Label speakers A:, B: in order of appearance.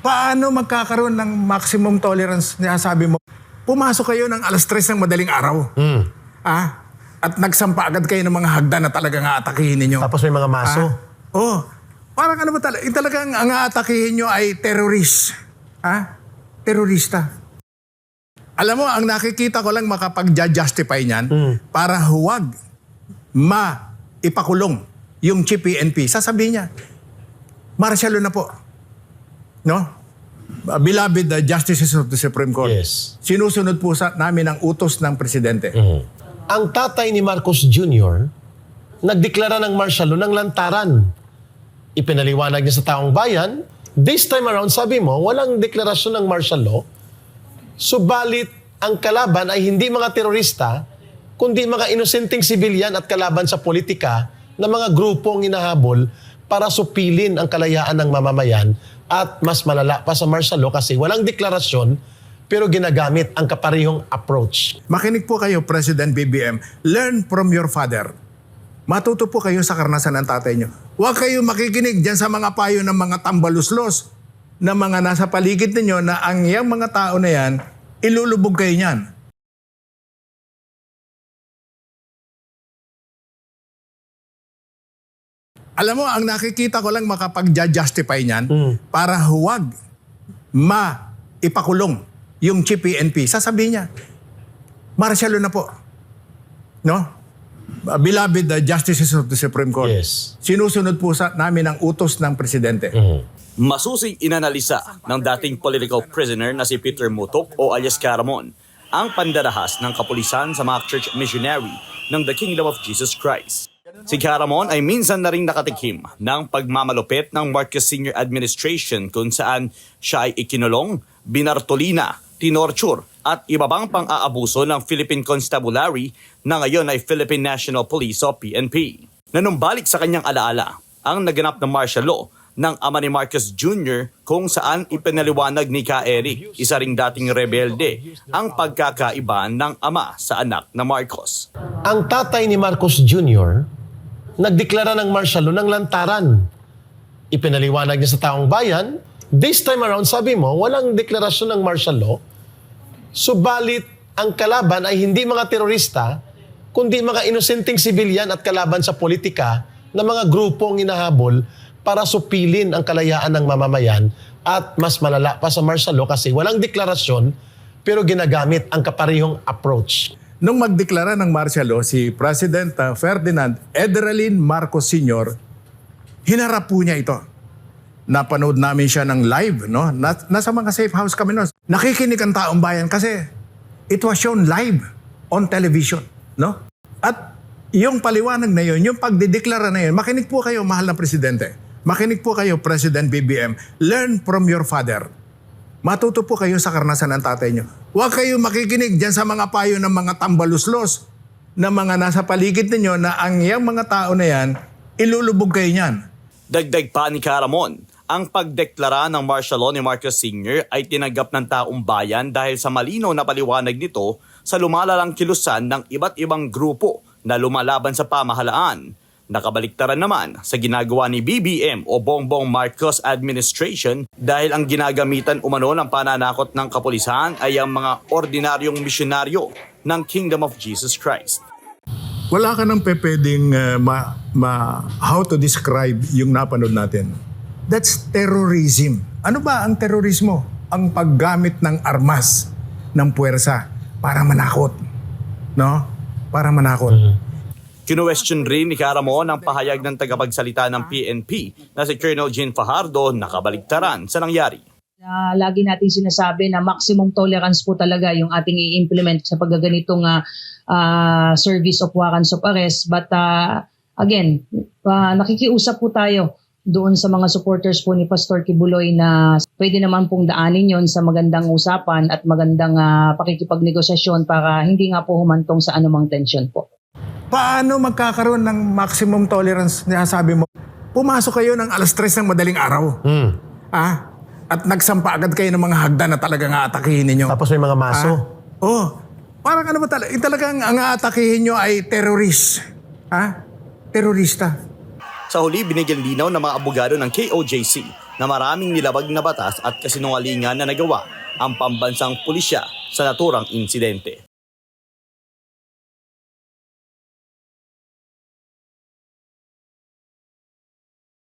A: Paano magkakaroon ng maximum tolerance na sabi mo? Pumasok kayo ng 3:00 ng madaling araw. At nagsampa agad kayo ng mga hagdan na talagang aatakihin ninyo.
B: Tapos may mga maso.
A: Parang ano ba talaga? Talagang ang aatakihin nyo ay terrorist. Terorista. Alam mo, ang nakikita ko lang makapag-justify niyan para huwag ipakulong yung chief PNP. Sasabihin niya, martial law na po. No? Beloved justices of the Supreme Court.
B: Yes.
A: Sinusunod po namin ang utos ng presidente.
B: Ang tatay ni Marcos Jr., nagdeklara ng martial law ng lantaran. Ipinaliwanag niya sa taong bayan. This time around, sabi mo, walang deklarasyon ng martial law. Subalit, ang kalaban ay hindi mga terorista, kundi mga inosenteng sibilyan at kalaban sa politika na mga grupong inahabol para supilin ang kalayaan ng mamamayan at mas malala pa sa martial law kasi walang deklarasyon pero ginagamit ang kaparehong approach.
A: Makinig po kayo, President BBM. Learn from your father. Matuto po kayo sa karanasan ng tatay nyo. Huwag kayo makikinig dyan sa mga payo ng mga tambaluslos na mga nasa paligid ninyo na ang yung mga tao na yan, ilulubog kayo niyan. Alam mo, ang nakikita ko lang makapag-justify niyan para huwag ipakulong yung chief PNP. Sasabihin niya, martial law na po. No? Beloved justices of the Supreme Court.
B: Yes.
A: Sinusunod po namin ang utos ng presidente.
C: Masusing inanalisa ng dating political prisoner na si Peter Mutok o alias Caramon ang pandarahas ng kapulisan sa mga church missionary ng The Kingdom of Jesus Christ. Si Caramon ay minsan na rin nakatikim ng pagmamalupit ng Marcos Sr. Administration kung saan siya ay ikinulong, binartolina, tinorture at iba pang pang-aabuso ng Philippine Constabulary na ngayon ay Philippine National Police o PNP. Nanumbalik sa kanyang alaala ang naganap na martial law ng ama ni Marcos Jr. kung saan ipinaliwanag ni Ka Eric, isa ring dating rebelde, ang pagkakaiba ng ama sa anak na Marcos.
B: Ang tatay ni Marcos Jr., nagdeklara ng martial law ng lantaran. Ipinaliwanag niya sa taong bayan. This time around, sabi mo, walang deklarasyon ng martial law. Subalit, ang kalaban ay hindi mga terorista, kundi mga inosenteng sibilyan at kalaban sa politika na mga grupong inahabol para supilin ang kalayaan ng mamamayan at mas malala pa sa martial law kasi walang deklarasyon pero ginagamit ang kaparehong approach.
A: Nung magdeklara ng martial law, si President Ferdinand Edralin Marcos Sr., hinarap po niya ito. Napanood namin siya ng live, no? Nasa mga safe house kami noon. Nakikinig ang taong bayan kasi it was shown live on television, no? At yung paliwanag na yun, yung pagdideklara na yun, makinig po kayo, mahal na Presidente. Makinig po kayo, President BBM. Learn from your father. Matuto po kayo sa karanasan ng tatay nyo. Huwag kayo makikinig dyan sa mga payo ng mga tambaluslos na mga nasa paligid ninyo na ang yung mga tao na yan, ilulubog kayo niyan.
C: Dagdag pa ni Caramon, ang pagdeklara ng martial law ni Marcos Sr. ay tinanggap ng taong bayan dahil sa malinaw na paliwanag nito sa lumalalang kilusan ng iba't ibang grupo na lumalaban sa pamahalaan. Nakabaliktaran naman sa ginagawa ni BBM o Bongbong Marcos Administration dahil ang ginagamitan umano ng pananakot ng kapulisan ay ang mga ordinaryong misyonaryo ng Kingdom of Jesus Christ.
A: Wala ka nang pwedeng how to describe yung napanood natin. That's terrorism. Ano ba ang terorismo? Ang paggamit ng armas, ng puwersa para manakot. No? Para manakot.
C: Kino-question rin ni Caramon ang pahayag ng tagapagsalita ng PNP na si Colonel Jean Fajardo na kabaliktaran sa nangyari.
D: Lagi natin sinasabi na maximum tolerance po talaga yung ating i-implement sa paggaganitong service of warrants of arrest. But again, nakikiusap po tayo doon sa mga supporters po ni Pastor Kibuloy na pwede naman pong daanin yon sa magandang usapan at magandang pakikipagnegosasyon para hindi nga po humantong sa anumang tensyon po.
A: Paano magkakaroon ng maximum tolerance na sabi mo? Pumasok kayo ng 3:00 ng madaling araw. At nagsampa agad kayo ng mga hagdan na talagang aatakihin ninyo.
B: Tapos may mga maso.
A: Parang ano ba talaga? Talagang ang aatakihin nyo ay terrorist. Terorista.
C: Sa huli, binigyan linaw ng mga abogado ng KOJC na maraming nilabag na batas at kasinungalingan na nagawa ang pambansang pulisya sa naturang insidente.